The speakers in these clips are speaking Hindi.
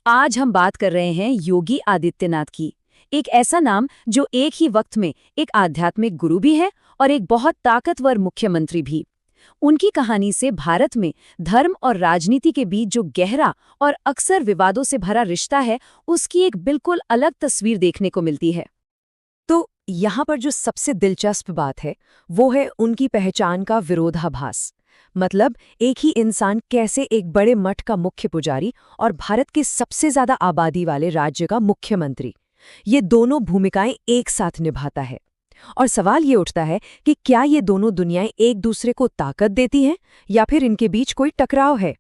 आज हम बात कर रहे हैं योगी आदित्यनाथ की। एक ऐसा नाम जो एक ही वक्त में एक आध्यात्मिक गुरु भी है और एक बहुत ताकतवर मुख्यमंत्री भी। उनकी कहानी से भारत में धर्म और राजनीति के बीच जो गहरा और अक्सर विवादों से भरा रिश्ता है, उसकी एक बिल्कुल अलग तस्वीर देखने को मिलती है। तो यहाँ पर जो सबसे दिलचस्प बात है वो है उनकी पहचान का विरोधाभास। मतलब एक ही इंसान कैसे एक बड़े मठ का मुख्य पुजारी और भारत के सबसे ज्यादा आबादी वाले राज्य का मुख्यमंत्री, ये दोनों भूमिकाएं एक साथ निभाता है। और सवाल ये उठता है कि क्या ये दोनों दुनियाएं एक दूसरे को ताकत देती हैं या फिर इनके बीच कोई टकराव है।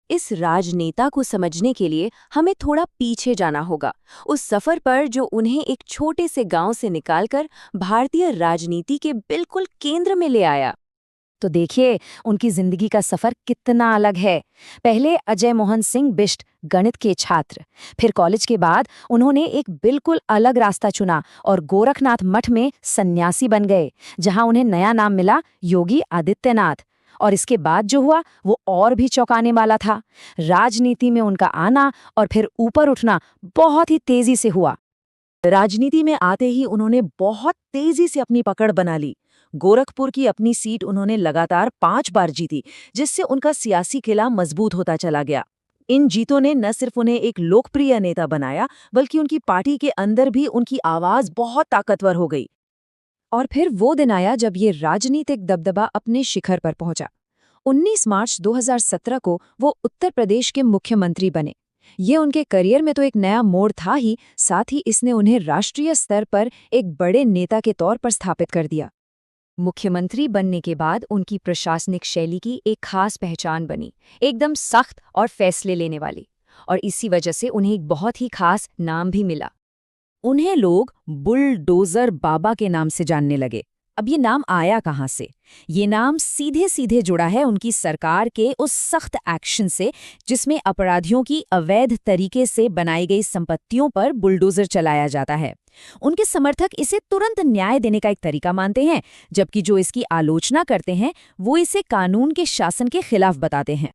इस राजनेता को समझने के लिए हमें थोड़ा पीछे जाना होगा, उस सफर पर जो उन्हें एक छोटे से गांव से निकालकर भारतीय राजनीति के बिल्कुल केंद्र में ले आया। तो देखिए, उनकी जिंदगी का सफर कितना अलग है। पहले अजय मोहन सिंह बिष्ट, गणित के छात्र। फिर कॉलेज के बाद उन्होंने एक बिल्कुल अलग रास्ता चुना और गोरखनाथ मठ में सन्यासी बन गए, जहां उन्हें नया नाम मिला, योगी आदित्यनाथ। और इसके बाद जो हुआ वो और भी चौंकाने वाला था। राजनीति में उनका आना और फिर ऊपर उठना बहुत ही तेजी से हुआ। राजनीति में आते ही उन्होंने बहुत तेजी से अपनी पकड़ बना ली। गोरखपुर की अपनी सीट उन्होंने लगातार 5 बार जीती, जिससे उनका सियासी किला मजबूत होता चला गया। इन जीतों ने न सिर्फ उन्हें एक लोकप्रिय नेता बनाया, बल्कि उनकी पार्टी के अंदर भी उनकी आवाज बहुत ताकतवर हो गई। और फिर वो दिन आया जब ये राजनीतिक दबदबा अपने शिखर पर पहुंचा। 19 मार्च 2017 को वो उत्तर प्रदेश के मुख्यमंत्री बने। ये उनके करियर में तो एक नया मोड़ था ही, साथ ही इसने उन्हें राष्ट्रीय स्तर पर एक बड़े नेता के तौर पर स्थापित कर दिया। मुख्यमंत्री बनने के बाद उनकी प्रशासनिक शैली की एक खास पहचान बनी, एकदम सख्त और फैसले लेने वाली। और इसी वजह से उन्हें एक बहुत ही खास नाम भी मिला। उन्हें लोग बुलडोजर बाबा के नाम से जानने लगे। अब ये नाम आया कहाँ से? ये नाम सीधे सीधे जुड़ा है उनकी सरकार के उस सख्त एक्शन से, जिसमें अपराधियों की अवैध तरीके से बनाई गई संपत्तियों पर बुलडोजर चलाया जाता है। उनके समर्थक इसे तुरंत न्याय देने का एक तरीका मानते हैं, जबकि जो इसकी आलोचना करते हैं वो इसे कानून के शासन के खिलाफ बताते हैं।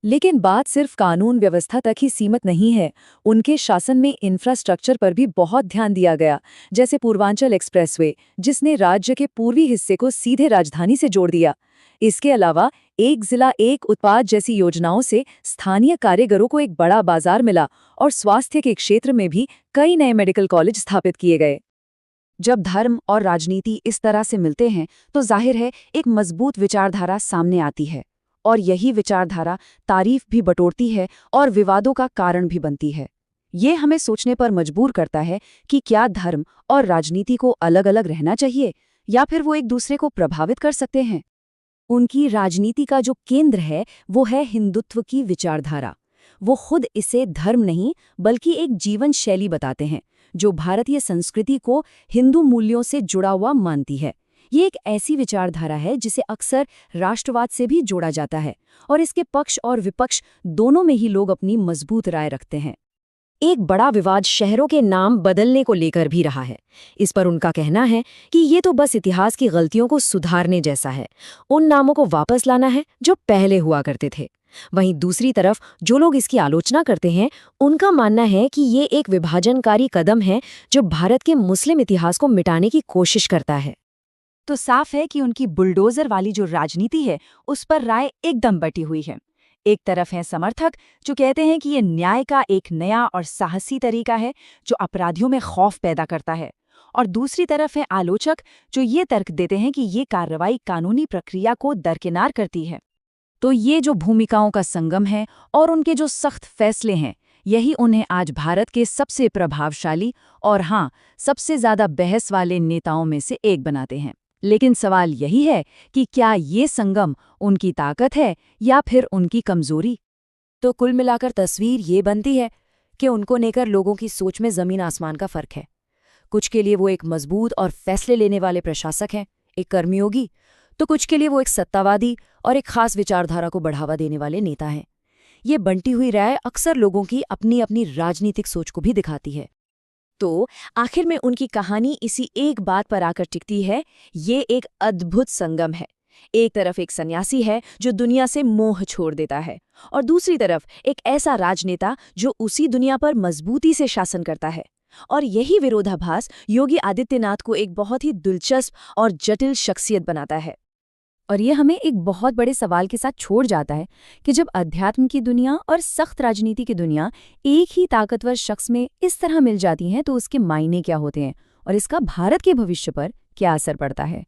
लेकिन बात सिर्फ कानून व्यवस्था तक ही सीमित नहीं है। उनके शासन में इंफ्रास्ट्रक्चर पर भी बहुत ध्यान दिया गया, जैसे पूर्वांचल एक्सप्रेसवे, जिसने राज्य के पूर्वी हिस्से को सीधे राजधानी से जोड़ दिया। इसके अलावा एक जिला एक उत्पाद जैसी योजनाओं से स्थानीय कारीगरों को एक बड़ा बाजार मिला और स्वास्थ्य के क्षेत्र में भी कई नए मेडिकल कॉलेज स्थापित किए गए। जब धर्म और राजनीति इस तरह से मिलते हैं तो जाहिर है एक मजबूत विचारधारा सामने आती है, और यही विचारधारा तारीफ भी बटोरती है और विवादों का कारण भी बनती है। ये हमें सोचने पर मजबूर करता है कि क्या धर्म और राजनीति को अलग अलग रहना चाहिए या फिर वो एक दूसरे को प्रभावित कर सकते हैं। उनकी राजनीति का जो केंद्र है वो है हिंदुत्व की विचारधारा। वो खुद इसे धर्म नहीं बल्कि एक जीवन शैली बताते हैं, जो भारतीय संस्कृति को हिंदू मूल्यों से जुड़ा हुआ मानती है। ये एक ऐसी विचारधारा है जिसे अक्सर राष्ट्रवाद से भी जोड़ा जाता है, और इसके पक्ष और विपक्ष दोनों में ही लोग अपनी मजबूत राय रखते हैं। एक बड़ा विवाद शहरों के नाम बदलने को लेकर भी रहा है। इस पर उनका कहना है कि ये तो बस इतिहास की गलतियों को सुधारने जैसा है, उन नामों को वापस लाना है जो पहले हुआ करते थे। वहीं दूसरी तरफ जो लोग इसकी आलोचना करते हैं, उनका मानना है कि ये एक विभाजनकारी कदम है जो भारत के मुस्लिम इतिहास को मिटाने की कोशिश करता है। तो साफ है कि उनकी बुलडोजर वाली जो राजनीति है उस पर राय एकदम बटी हुई है। एक तरफ हैं समर्थक जो कहते हैं कि ये न्याय का एक नया और साहसी तरीका है जो अपराधियों में खौफ पैदा करता है, और दूसरी तरफ है आलोचक जो ये तर्क देते हैं कि ये कार्रवाई कानूनी प्रक्रिया को दरकिनार करती है। तो ये जो भूमिकाओं का संगम है और उनके जो सख्त फैसले हैं, यही उन्हें आज भारत के सबसे प्रभावशाली और हाँ, सबसे ज्यादा बहस वाले नेताओं में से एक बनाते हैं। लेकिन सवाल यही है कि क्या ये संगम उनकी ताकत है या फिर उनकी कमजोरी? तो कुल मिलाकर तस्वीर ये बनती है कि उनको लेकर लोगों की सोच में जमीन आसमान का फर्क है। कुछ के लिए वो एक मजबूत और फैसले लेने वाले प्रशासक हैं, एक कर्मयोगी, तो कुछ के लिए वो एक सत्तावादी और एक खास विचारधारा को बढ़ावा देने वाले नेता हैं। ये बंटी हुई राय अक्सर लोगों की अपनी अपनी राजनीतिक सोच को भी दिखाती है। तो आखिर में उनकी कहानी इसी एक बात पर आकर टिकती है, ये एक अद्भुत संगम है। एक तरफ एक सन्यासी है जो दुनिया से मोह छोड़ देता है, और दूसरी तरफ एक ऐसा राजनेता जो उसी दुनिया पर मजबूती से शासन करता है। और यही विरोधाभास योगी आदित्यनाथ को एक बहुत ही दिलचस्प और जटिल शख्सियत बनाता है। और ये हमें एक बहुत बड़े सवाल के साथ छोड़ जाता है कि जब अध्यात्म की दुनिया और सख्त राजनीति की दुनिया एक ही ताकतवर शख्स में इस तरह मिल जाती हैं तो उसके मायने क्या होते हैं और इसका भारत के भविष्य पर क्या असर पड़ता है।